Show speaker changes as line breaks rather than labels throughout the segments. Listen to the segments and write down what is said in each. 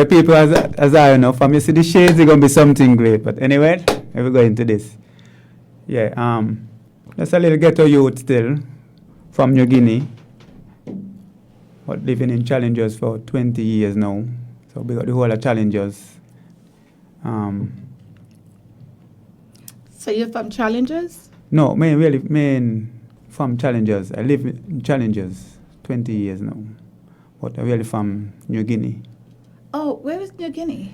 The people as I know, from you see the shades, it's gonna be something great. But anyway, we go into this. Yeah, that's a little ghetto youth still from New Guinea, but living in Challengers for 20 years now. So we got the whole of Challengers.
So you're from Challengers?
No, main from Challengers. I live in Challengers 20 years now, but I'm really from New Guinea.
Oh, where is New Guinea?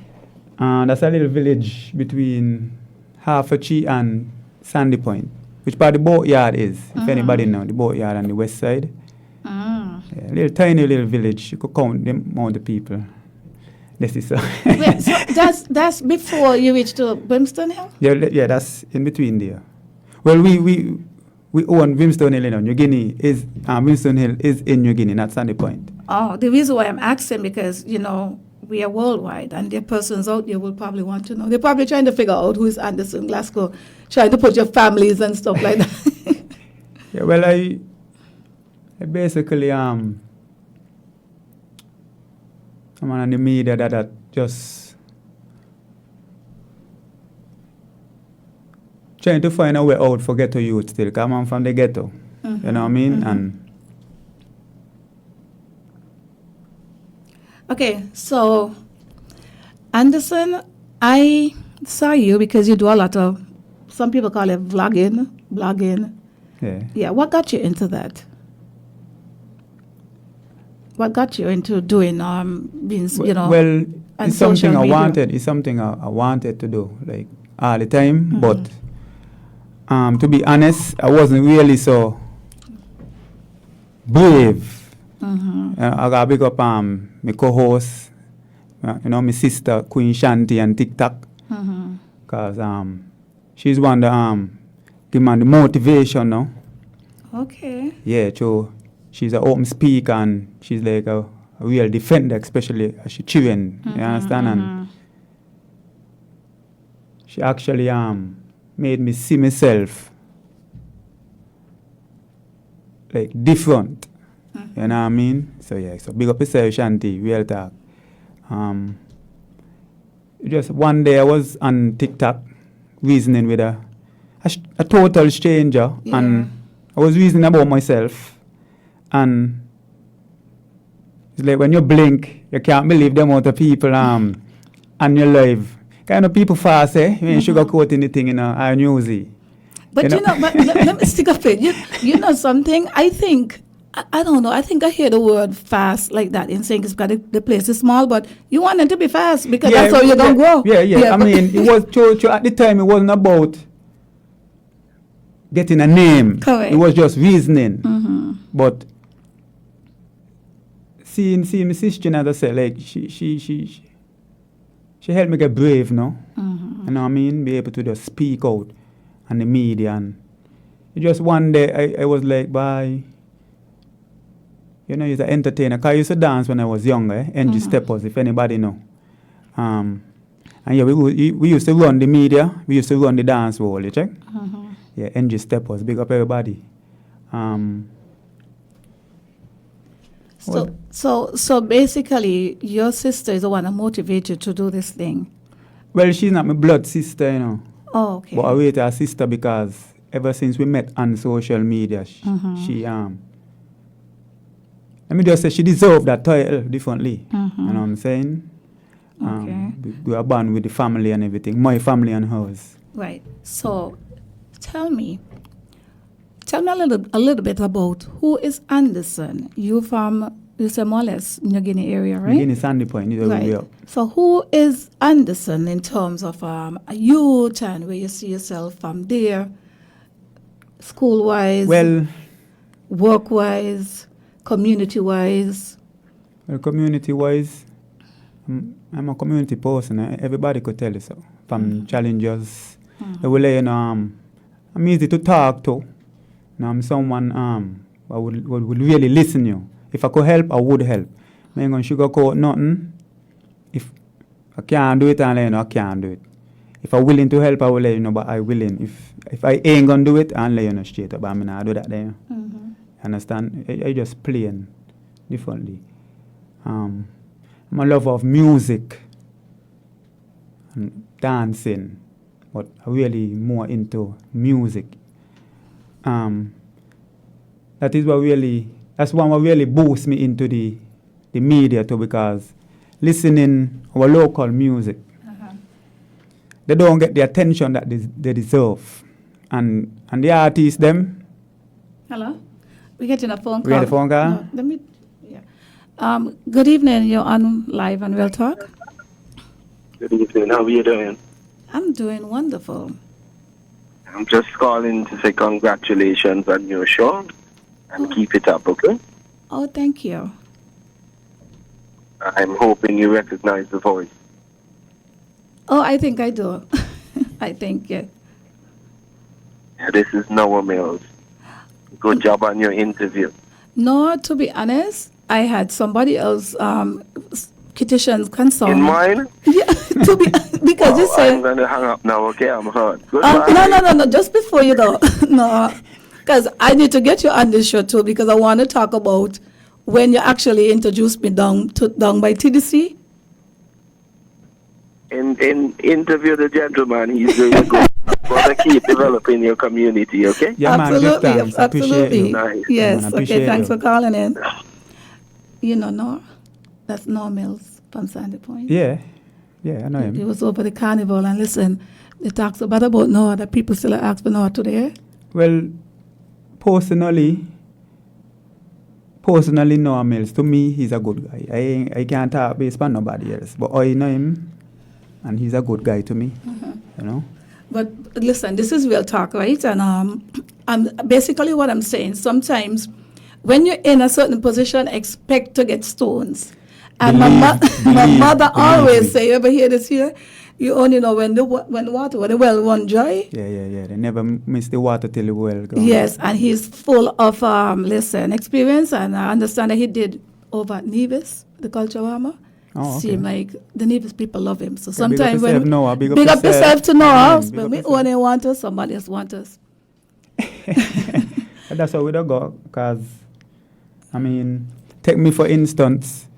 That's a little village between Harfachi and Sandy Point, which part the boatyard is, if anybody know, the boatyard on the west side. Yeah, little tiny little village. You could count the amount of people. This is so.
Wait, so that's before you reach to Brimstone Hill?
Yeah, that's in between there. Well, we own Brimstone Hill, you know. New Guinea is Brimstone Hill is in New Guinea, not Sandy Point.
Oh, the reason why I'm asking because we are worldwide, and there are persons out there will probably want to know. They're probably trying to figure out who is Anderson Glasgow, trying to put your families and stuff like that.
Yeah, well, I basically someone on the media that just trying to find a way out for ghetto youth still. Come on from the ghetto, you know what I mean? And
okay, so Anderson, I saw you because you do a lot of, some people call it blogging.
yeah.
Yeah, what got you into that? What got you into doing, being,
Well,
on
it's something
social
I
media?
wanted. It's something I wanted to do, like all the time. But to be honest, I wasn't really so brave. I got to big up my co-host, my sister Queen Shanti and TikTok, because she's one that give me the motivation now.
Okay.
Yeah, so she's an open speaker and she's like a real defender, especially as she children. You understand? And she actually made me see myself like different. You know what I mean? So yeah, so big up yourself, Shanti, real talk. Just one day I was on TikTok reasoning with a total stranger, and I was reasoning about myself, and it's like when you blink, you can't believe the amount of people on your live. Kind of people fast, eh? You ain't sugarcoating the thing in a newsy.
But but let me stick up it. You know something? I think, I don't know, I think I hear the word fast like that in saying it's because the place is small, but you want it to be fast because that's how you're going to grow.
Yeah. I mean, it was at the time, it wasn't about getting a name.
Correct.
It was just reasoning. But seeing my sister, as I said, like she helped me get brave, no? You know what I mean? Be able to just speak out on the media. And just one day I was like, bye. He's an entertainer. Because I used to dance when I was younger, NG Steppers, if anybody know. And yeah, we used to run the media. We used to run the dance hall, you check? Yeah, NG Steppers, big up everybody.
So basically, your sister is the one that motivated you to do this thing.
Well, she's not my blood sister, you know.
Oh, okay.
But I rate her sister because ever since we met on social media, she let me just say she deserved that title differently. You know what I'm saying?
Okay.
We are born with the family and everything, my family and hers.
Right. So, tell me a little bit about who is Anderson. You say more or less New Guinea area, right?
New Guinea Sandy Point,
right. So who is Anderson in terms of a youth and where you see yourself from there, school-wise, work-wise, community-wise?
Well, community-wise, I'm a community person. Everybody could tell you so. From Challengers, they will let you know, I'm easy to talk to. I'm someone I would really listen to you. If I could help, I would help. I ain't going to sugarcoat nothing. If I can't do it, I'll let you know I can't do it. If I'm willing to help, I will let you know, but I'm willing. If I ain't going to do it, I'll let you know straight up. I mean, I do that there. Understand? I just playing differently. I'm a lover of music and dancing, but I'm really more into music. That's one what really boosts me into the media too, because listening our local music, they don't get the attention that they deserve. And the artists, them.
Hello? We're getting a phone call.
We get a phone call?
No, let me, yeah. Good evening. You're on Live and Real Talk.
Good evening. How are you doing?
I'm doing wonderful.
I'm just calling to say congratulations on your show and keep it up, okay?
Oh, thank you.
I'm hoping you recognize the voice.
Oh, I think I do. I think, yeah.
Yeah, this is Noah Mills. Good job on your interview.
No, to be honest, I had somebody else petitions concern.
In mine?
Yeah, because you said...
I'm going to hang up now, okay? I'm hurt. Goodbye.
No, just before you go. No, because I need to get you on this show too, because I want to talk about when you actually introduced me down by TDC.
In interview the gentleman, he's doing good. But keep developing your community, okay?
Yeah,
absolutely,
man, just
absolutely.
Nice.
Yes,
man,
okay, thanks
you.
for calling in. You know, no, that's Noah Mills from Sandy Point.
Yeah, I know
He
him.
was over the carnival, and listen, they talk so bad about Noah that people still ask for Noah today.
Well, personally, Noah Mills, to me, he's a good guy. I can't talk based on nobody else, but I know him, and he's a good guy to me, you know?
But listen, this is real talk, right? And basically what I'm saying, sometimes when you're in a certain position, expect to get stones. And my mother always say, you ever hear this here? You only know when the well run dry.
Yeah. They never miss the water till the well goes.
Yes, and he's full of, experience. And I understand that he did over at Nevis, the Culturama.
Oh, okay.
Seem like the Nevis people love him. So
Yeah,
sometimes
big up
when...
Noah,
big up yourself to Noah.
Big
When
up
we
yourself.
only want us, somebody else want us.
That's how we don't go, because, I mean, take me for instance,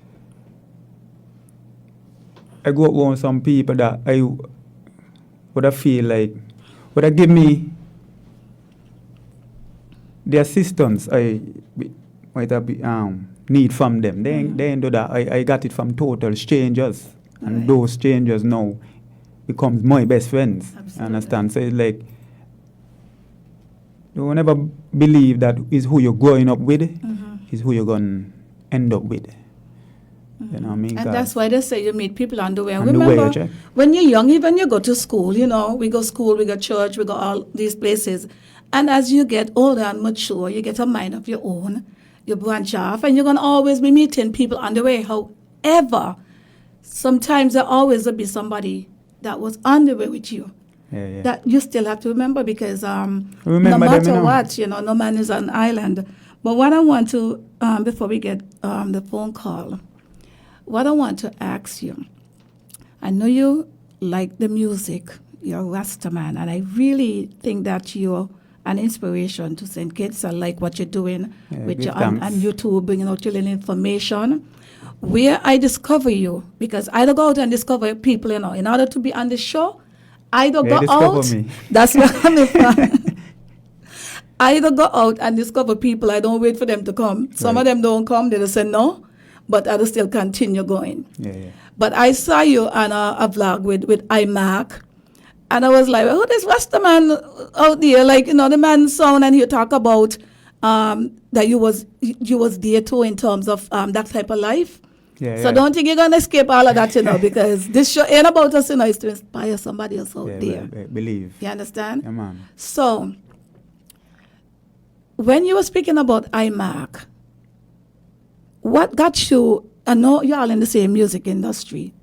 I go up with some people that I would have feel like, would have give me the assistance I might have need from them. They ain't do that. I got it from total strangers. And those strangers now becomes my best friends.
Absolutely.
Understand? So it's like, you will never believe that is who you're growing up with, is who you're going to end up with. You know what I mean?
And that's why they say you meet people on the way.
On the
Remember,
way, Jack.
when you're young, even you go to school, you know, we go school, we go church, we go all these places. And as you get older and mature, you get a mind of your own, you branch off, and you're going to always be meeting people on the way. However, sometimes there always will be somebody that was on the way with you.
Yeah.
That you still have to remember, because no
Remember them,
matter
you know.
what, no man is an island. But what I want to, before we get the phone call, what I want to ask you, I know you like the music, you're a Rasta man, and I really think that you're an inspiration to St. Kitts. I like what you're doing with your on YouTube, bringing out your little information. Where I discover you, because I don't go out and discover people, in order to be on the show, I don't go out.
Me.
That's where I'm coming from. I either go out and discover people. I don't wait for them to come. Some of them don't come. They just say no, but I will still continue going.
Yeah.
But I saw you on a vlog with iMac, and I was like, "Oh, this Rasta man out there, like the man sound," and he talk about that you was there too in terms of that type of life. So don't think you're gonna escape all of that, because this show ain't about us, it's to inspire somebody else out there.
Believe.
You understand?
Yeah, man.
So when you were speaking about iMac, what got you? I know you're all in the same music industry,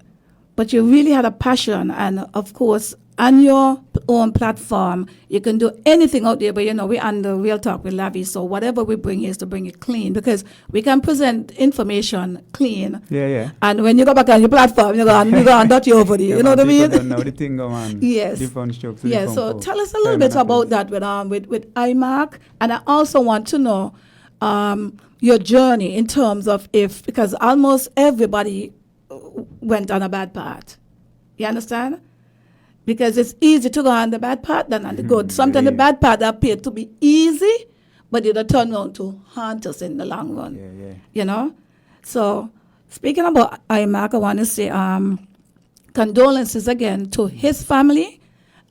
but you really had a passion, and of course, on your own platform, you can do anything out there. But we're on the Real Talk with Lavi, so whatever we bring is to bring it clean, because we can present information clean.
Yeah.
And when you go back on your platform, you go and dot you over there. You know what I mean?
Don't know the thing go on.
Yes.
Different strokes.
Yeah. So tell us a little bit about that with iMac, and I also want to know your journey in terms of because almost everybody went on a bad path. You understand? Because it's easy to go on the bad path than on the good. Sometimes the bad path appear to be easy, but it'll turn out to haunt us in the long run. You know? So, speaking about IMAC, I want to say condolences again to his family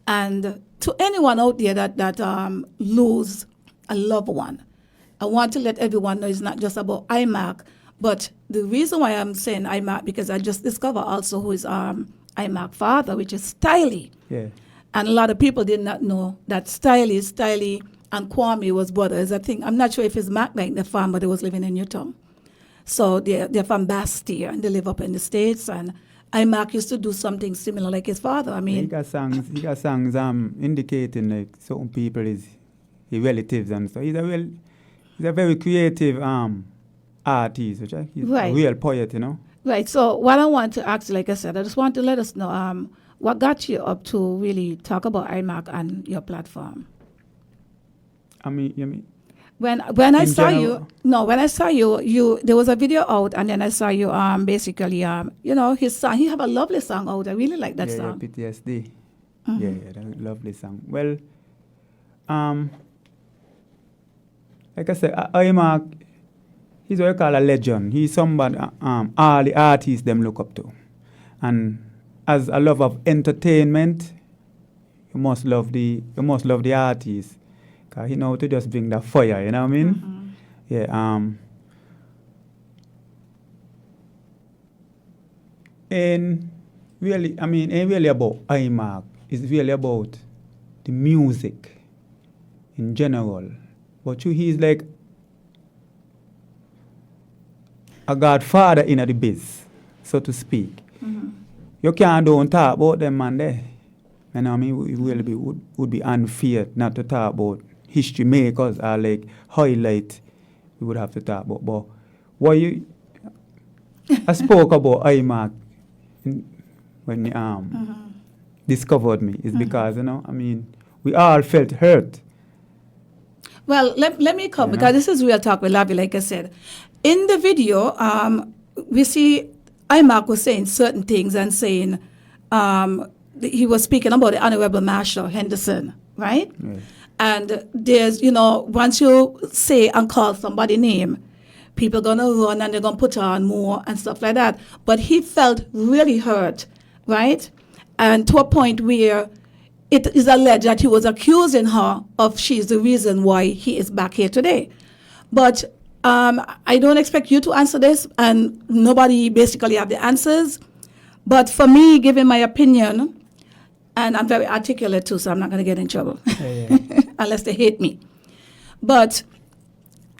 and to anyone out there that lose a loved one. I want to let everyone know it's not just about IMAC, but the reason why I'm saying IMAC, because I just discovered also who is IMAC father, which is Stiley.
Yeah.
And a lot of people did not know that Stiley and Kwame was brothers. I think, I'm not sure if it's Mac like the farm, but they was living in Newtown. So they're from Bastille, and they live up in the States, and IMAC used to do something similar like his father. I mean,
he got songs indicating like certain people is his relatives and so he's a very creative artist, which he's a real poet, you know.
Right. So what I want to ask, like I said, I just want to let us know what got you up to really talk about IMAC and your platform.
I mean, you mean?
When I saw you, there was a video out, and then I saw you basically his song. He have a lovely song out. I really like that song.
Yeah, PTSD. Yeah, that lovely song. Well, like I said, IMAC, he's what I call a legend. He's somebody all the artists them look up to. And as a lover of entertainment, you must love the artist. Cause he know to just bring the fire, you know what I mean? Yeah. And really, I mean, ain't really about IMAC. It's really about the music in general. But he's like a godfather in the biz, so to speak. You can't don't talk about them man there. You know what I mean? It really would be unfair not to talk about history makers or like highlight we would have to talk about. But I spoke about IMAC when you discovered me is because, you know, I mean, we all felt hurt.
Well, let me come, because this is real talk with Lavi, like I said. In the video, we see IMAC was saying certain things and saying he was speaking about the Honorable Marshall Henderson, right?
Yeah.
And there's, once you say and call somebody's name, people going to run and they're going to put on more and stuff like that. But he felt really hurt, right? And to a point where it is alleged that he was accusing her of she's the reason why he is back here today. But I don't expect you to answer this, and nobody basically have the answers. But for me, giving my opinion, and I'm very articulate too, so I'm not going to get in trouble, unless they hate me. But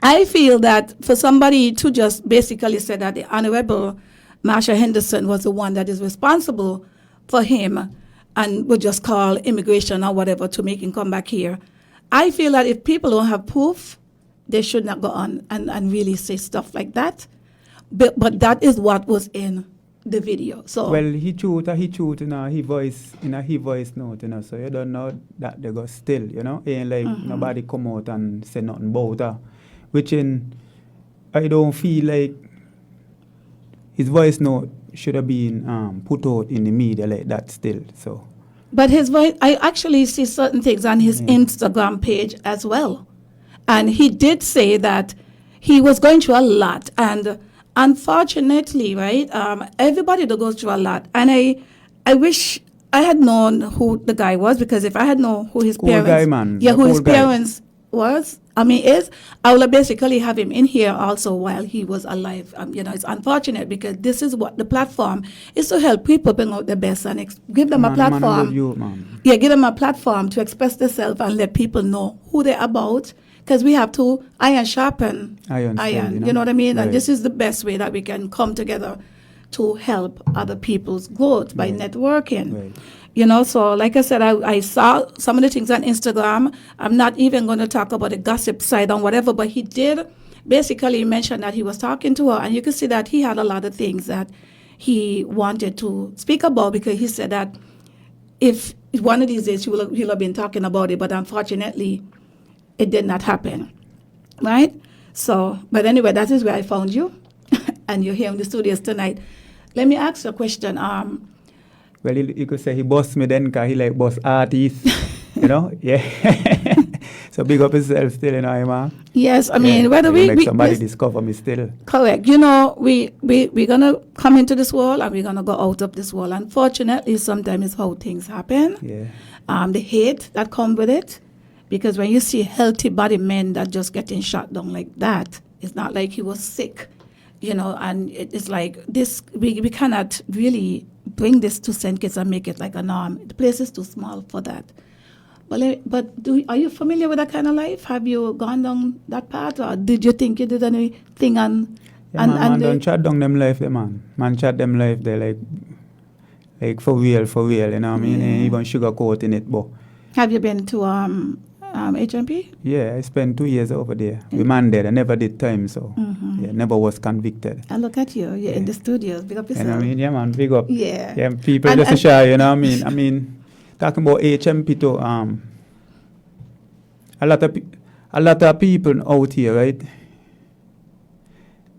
I feel that for somebody to just basically say that the Honorable Marsha Henderson was the one that is responsible for him and would just call immigration or whatever to make him come back here, I feel that if people don't have proof, they should not go on and really say stuff like that. But that is what was in the video. So
well, he shoot in a voice note, you know, so you don't know that they got still, you know. Ain't like nobody come out and say nothing about her. Which I don't feel like his voice note should have been put out in the media like that still. So
but his voice, I actually see certain things on his Instagram page as well. And he did say that he was going through a lot, and unfortunately, right, everybody that goes through a lot. And I wish I had known who the guy was, because if I had known who his parents,
guy, man.
who his parents was, I would have basically have him in here also while he was alive. It's unfortunate, because this is what the platform is, to help people bring out the best and give them a platform. Give them a platform to express themselves and let people know who they're about. Because we have to iron sharpen iron. You know what I mean? Right. And this is the best way that we can come together to help other people's growth by networking. Right. So like I said, I saw some of the things on Instagram. I'm not even going to talk about the gossip side and whatever, but he did basically mention that he was talking to her, and you can see that he had a lot of things that he wanted to speak about, because he said that if one of these days he'll have been talking about it, but unfortunately it did not happen, right? So, but anyway, that is where I found you, and you're here in the studios tonight Let me ask you a question.
Well, you could say he boss me then because he like boss artists. You know? Yeah. So big up himself still, you know, man.
Yes, I mean, whether
we make
we
somebody discover me still.
correct. You know, we're gonna come into this world and we're gonna go out of this world. Unfortunately, sometimes it's how things happen.
Yeah.
The hate that come with it, because when you see healthy body men that just getting shot down like that, it's not like he was sick, you know. And it's like this. We cannot really bring this to St. Kitts and make it like a norm. The place is too small for that. But are you familiar with that kind of life? Have you gone down that path, or did you think you did anything on?
Yeah, man don't chat down them life, there, man. Man chat them life, they like for real, you know what I mean? Ain't even sugarcoat in it, but.
Have you been to HMP?
Yeah, I spent 2 years over there. Remanded, I never did time, so yeah, never was convicted.
And look at you, you're in the studios, big up
You
yourself.
know what I mean? Yeah, man, big up.
Yeah.
Yeah, people just to share, you know what I mean? I mean, talking about HMP too, a lot of people out here, right?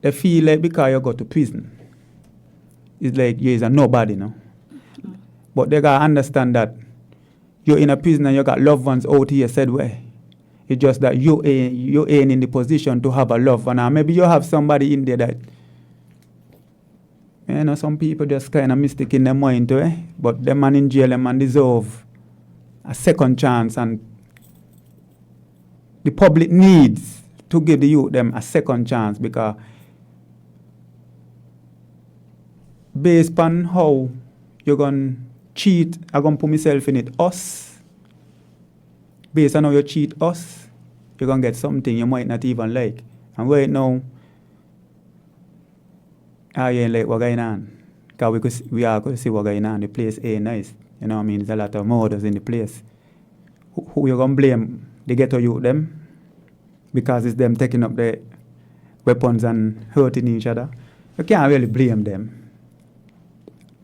They feel like because you go to prison, it's like you're a nobody, no? But they gotta understand that you're in a prison and you got loved ones out here said way. It's just that you ain't in the position to have a loved one. And maybe you have somebody in there that, you know, some people just kind of mistake in their mind too, eh? But them man in jail, them man deserve a second chance, and the public needs to give the youth them a second chance, because based on how you're going to cheat, I'm going to put myself in it, us, based on how you cheat us, you're going to get something you might not even like. And right now, I ain't like what's going on. Because we are going to see what's going on. The place ain't nice. You know what I mean? There's a lot of murders in the place. Who you going to blame? The ghetto youth them? Because it's them taking up the weapons and hurting each other. You can't really blame them.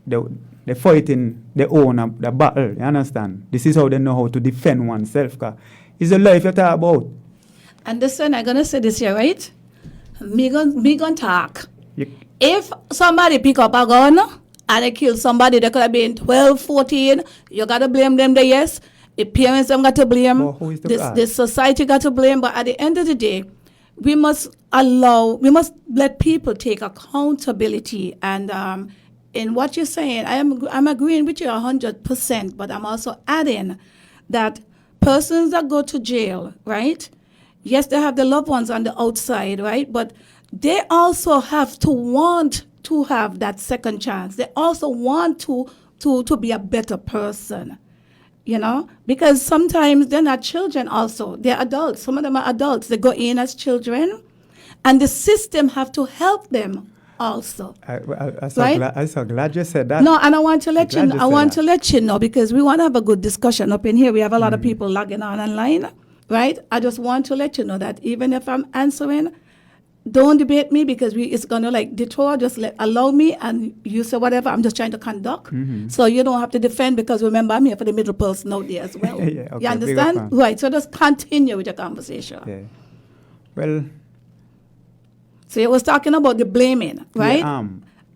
They're fighting their own the battle. You understand? This is how they know how to defend oneself. It's the life you talk about.
And listen, I'm going to say this here, right? Me gon' talk. If somebody pick up a gun and they kill somebody that could have been 12, 14, you got to blame them there, yes. The parents them got to blame. The society got to blame. But at the end of the day, we must let people take accountability. And in what you're saying, I'm agreeing with you 100%, but I'm also adding that persons that go to jail, right? Yes, they have the loved ones on the outside, right? But they also have to want to have that second chance. They also want to be a better person, you know? Because sometimes they're not children also. They're adults. Some of them are adults. They go in as children, and the system have to help them also.
I'm
right?
so glad you said that.
No, and I want to let you know. I want to let you know, because we want to have a good discussion up in here. We have a lot of people logging on online, right? I just want to let you know that even if I'm answering, don't debate me, because it's going to like detour. Just allow me, and you say whatever. I'm just trying to conduct. So you don't have to defend, because remember, I'm here for the middle person out there as well.
Yeah, okay,
you understand? Right. So just continue with your conversation.
Yeah. Well,
so you was talking about the blaming, right?
Yeah,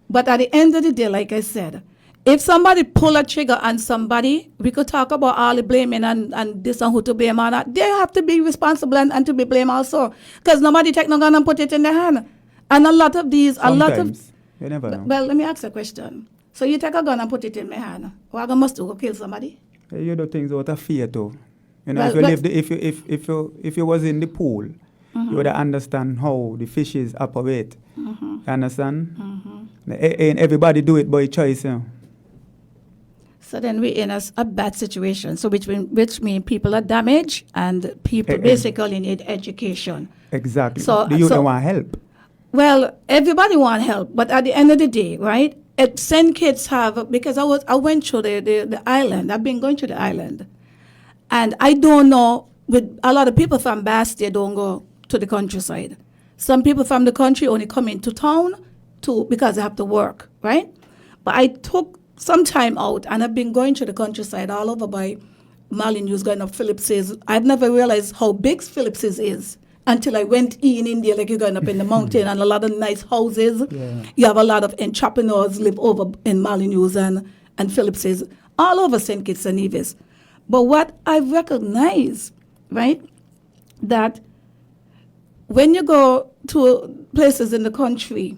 But at the end of the day, like I said, if somebody pull a trigger on somebody, we could talk about all the blaming and this and who to blame on that. They have to be responsible and to be blamed also. Because nobody take no gun and put it in their hand. And a lot of these,
you never know.
Well, let me ask a question. So you take a gun and put it in my hand. What I must do? Go kill somebody?
You do things out of fear too. You know,
Well,
if you was in the pool, you would understand how the fishes operate. You understand? Ain't everybody do it by choice, you know.
So then we're in a bad situation. So which means people are damaged, and people basically need education.
Exactly.
So,
Do you want help?
Well, everybody want help, but at the end of the day, right? St. Kitts have, because I went through the island. I've been going to the island, and I don't know. With a lot of people from Bastia don't go to the countryside. Some people from the country only come into town because they have to work, right? But I took some time out, and I've been going to the countryside all over by Marlin News, going up Phillips's. I've never realized how big Phillips's is. until I went in India, like you're going up in the mountain and a lot of nice houses.
Yeah.
You have a lot of entrepreneurs live over in Molyneux and Phillips's, all over St. Kitts and Nevis. But what I recognize, right, that when you go to places in the country,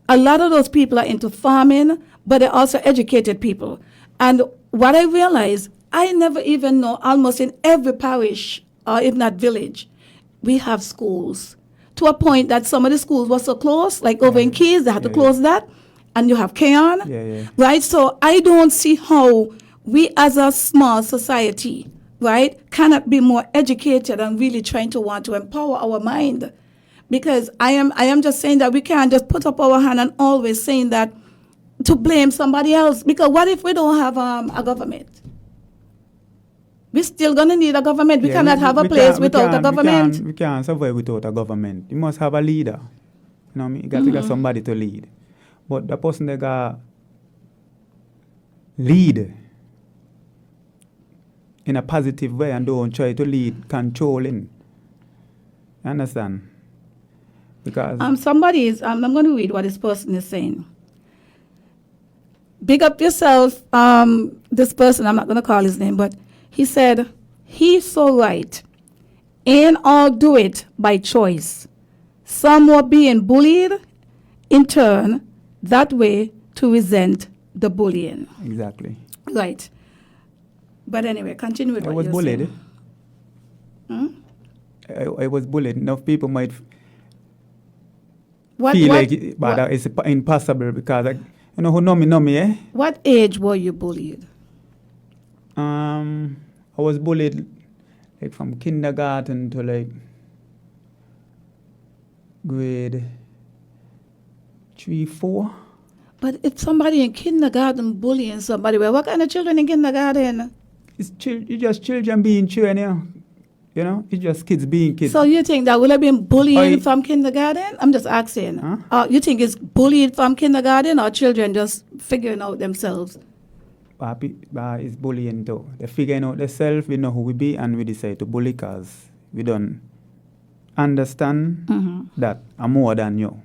a lot of those people are into farming, but they're also educated people. And what I realize, I never even know, almost in every parish, or if not village, we have schools. To a point that some of the schools were so close, like over in Keys, they had to close that. And you have Keon, right? So I don't see how we as a small society, right, cannot be more educated and really trying to want to empower our mind. Because I am just saying that we can't just put up our hand and always saying that to blame somebody else. Because what if we don't have a government? We're still going to need a government. We cannot have a place without a government.
We can't survive without a government. You must have a leader. You know what I mean? You got to get somebody to lead. But the person that got lead in a positive way and don't try to lead controlling. You understand? Because
I'm going to read what this person is saying. Big up yourself, this person, I'm not going to call his name, but he said, he's so right. Ain't all do it by choice. Some were being bullied in turn that way to resent the bullying.
Exactly.
Right. But anyway, continue with
I
what
was
you're
bullied.
saying.
I was bullied. Enough people might
What,
feel
what,
like but it's impossible because you know who know me, eh?
What age were you bullied?
I was bullied like from kindergarten to like grade 3, 4.
But if somebody in kindergarten bullying somebody, well, what kind of children in kindergarten?
It's just children being children, you know? It's just kids being kids.
So you think that would have been bullying from kindergarten? I'm just asking.
Huh?
You think it's bullied from kindergarten or children just figuring out themselves?
It's bullying too. They're figuring out themselves, we know who we be, and we decide to bully because we don't understand that I'm more than you.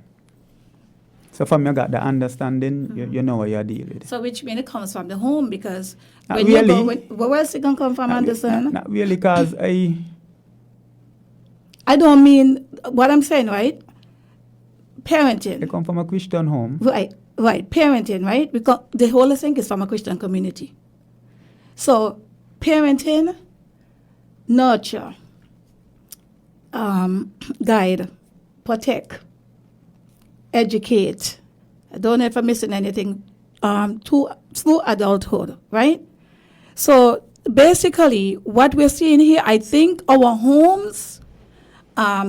So from you got the understanding, you know what you're dealing with.
So which means it comes from the home because
Not
when
really.
you go, where else it going to come from, Anderson?
Not really because
I don't mean, what I'm saying, right? Parenting.
I come from a Christian home.
Right, parenting, right? Because the whole thing is from a Christian community. So, parenting, nurture, guide, protect, educate. I don't know if I'm missing anything, through adulthood, right? So, basically, what we're seeing here, I think our homes,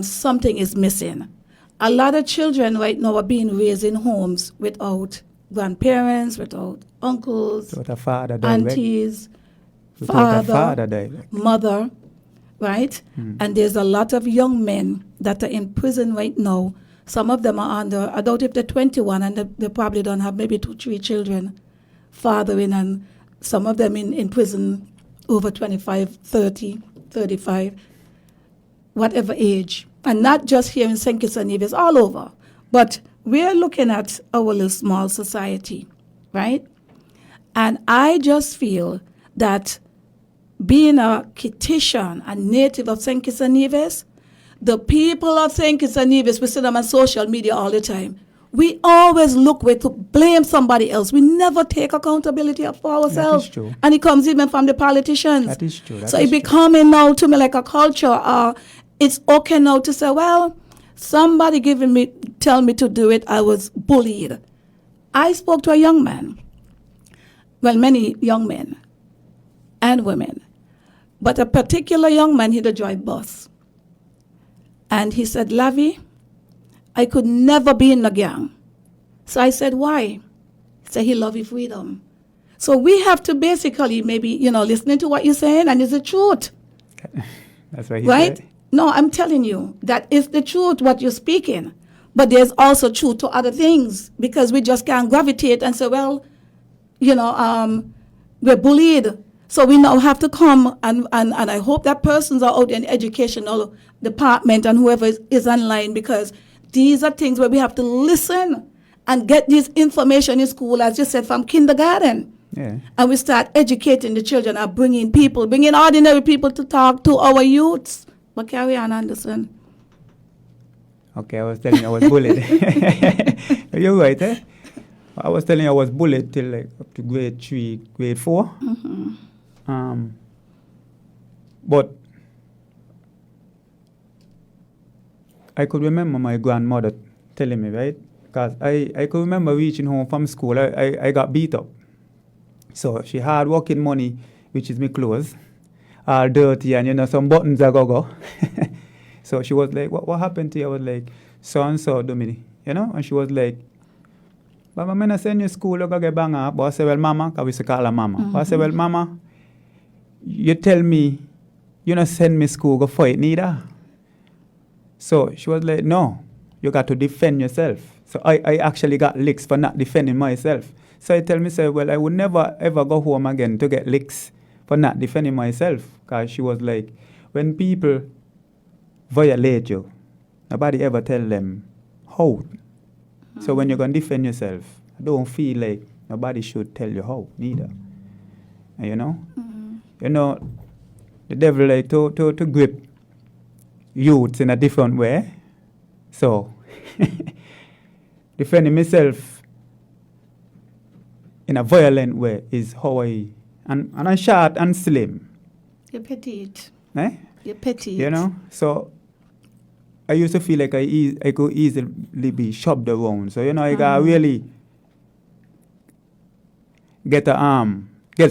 something is missing. A lot of children right now are being raised in homes without grandparents, without uncles,
Without a father direct.
aunties,
Without a father direct.
mother, right? And there's a lot of young men that are in prison right now. Some of them are under, I doubt if they're 21 and they probably don't have maybe 2, 3 children fathering, and some of them in prison over 25, 30, 35, whatever age. And not just here in St. Kitts and Nevis, all over. But we're looking at our little small society, right? And I just feel that being a Kittitian, a native of St. Kitts and Nevis, the people of St. Kitts and Nevis, we see them on social media all the time. We always look to blame somebody else. We never take accountability for ourselves.
That is true.
And it comes even from the politicians.
That is true.
So it's becoming now to me like a culture. It's okay now to say, well, somebody tell me to do it. I was bullied. I spoke to a young man. Well, many young men and women. But a particular young man, he'd drive bus. And he said, Lavi, I could never be in a gang. So I said, why? He said, he loved his freedom. So we have to basically maybe, listening to what you're saying, and it's the truth.
That's what he
right?
said.
No, I'm telling you, that is the truth, what you're speaking. But there's also truth to other things, because we just can't gravitate and say, well, we're bullied, So we now have to come and I hope that persons are out in the educational department and whoever is online, because these are things where we have to listen and get this information in school, as you said, from kindergarten.
Yeah.
And we start educating the children and bringing ordinary people to talk to our youths. But carry on, Anderson.
Okay, I was telling you I was bullied. You're right, eh? I was telling you I was bullied till like up to grade 3, grade 4. But I could remember my grandmother telling me, right? Because I could remember reaching home from school, I got beat up. So she had working money, which is my clothes, all dirty, and some buttons I go. So she was like, what happened to you? I was like, so-and-so do me, And she was like, but I'm going to send you to school, you go get bang up. But I said, well, mama, because we used to call her mama. But I said, well, mama, you tell me, you not send me to school, go fight neither. So she was like, no, you got to defend yourself. So I actually got licks for not defending myself. So I tell myself, well, I would never, ever go home again to get licks for not defending myself. Because she was like, when people violate you, nobody ever tell them how. So when you're going to defend yourself, I don't feel like nobody should tell you how, neither. And the devil like to grip youths in a different way. So defending myself in a violent way is how and I'm short and slim.
You're petite.
Eh?
You're petite.
So I used to feel like I could easily be shoved around. So, I got really get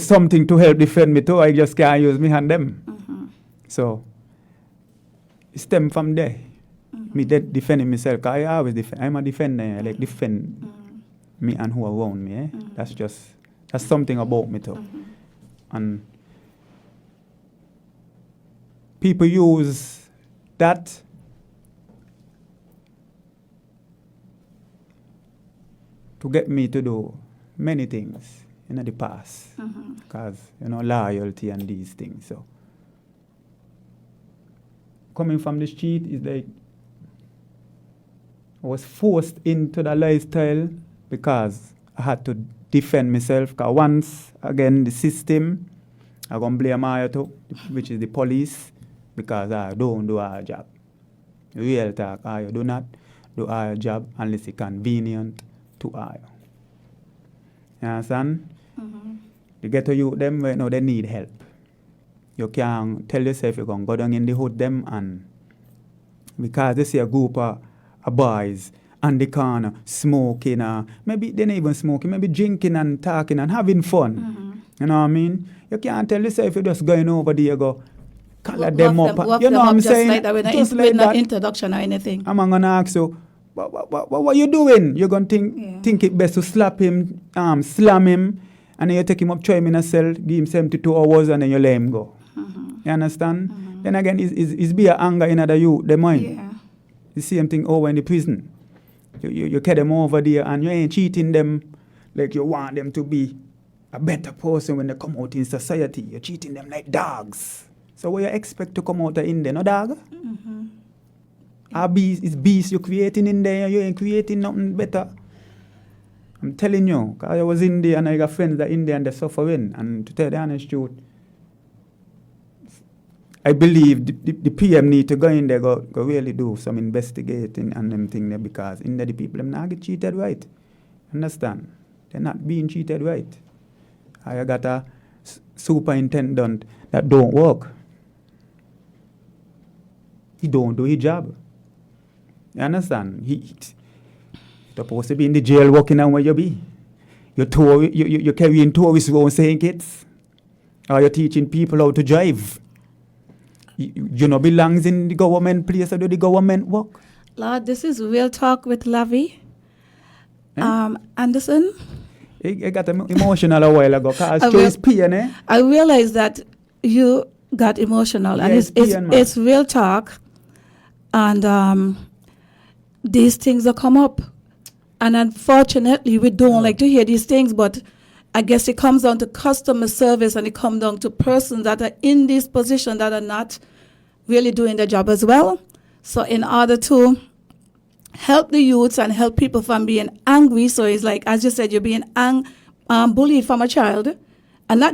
something to help defend me too. I just can't use me and them. So, it stem from there. Me defending myself. Cause I always defend. I'm a defender. I like defend me and who around me. That's something about me too. And people use that to get me to do many things in the past. Because, loyalty and these things. So, coming from the street is like, I was forced into the lifestyle because I had to defend myself. Because once, again, the system, I'm going to blame Ayato, which is the police, because I don't do our job. Real talk, I do not do our job unless it's convenient to I. You understand? You get to youth them right now, they need help. You can tell yourself you're going to go down in the hood them, and because they see a group of boys on the corner smoking, maybe they're not even smoking, maybe drinking and talking and having fun. You know what I mean? You can't tell yourself you're just going over there, you go color them up. You know what I'm saying?
Like that,
just like
not
that.
Introduction or anything.
I'm going to ask you, what are you doing? You're going to think it best to slap him, slam him, and then you take him up, throw him in a cell, give him 72 hours, and then you let him go. You understand? Then again, it's be a anger in the youth, the mind.
Yeah.
The same thing over in the prison. You carry them over there, and you ain't cheating them like you want them to be a better person when they come out in society. You're treating them like dogs. So what you expect to come out in there, no dog? It's beast you're creating in there, you ain't creating nothing better. I'm telling you, because I was in there and I got friends that in there and they're suffering. And to tell the honest truth, I believe the PM need to go in there, go really do some investigating and them thing there, because in there the people them not get treated right. Understand? They're not being treated right. I got a superintendent that don't work. He don't do his job. You understand? He's supposed to be in the jail working on where you be. You're carrying tourists around saying kids. Or you're teaching people how to drive. You know belongs in the government place or do the government work.
Lord, this is Real Talk with Lavi. Anderson?
I got emotional a while ago because it's pain, eh?
I realized that you got emotional, and it's Real Talk, and these things that come up, and unfortunately we don't like to hear these things, but I guess it comes down to customer service, and it comes down to persons that are in this position that are not really doing their job as well. So in order to help the youths and help people from being angry, so it's like, as you said, you're being bullied from a child, and not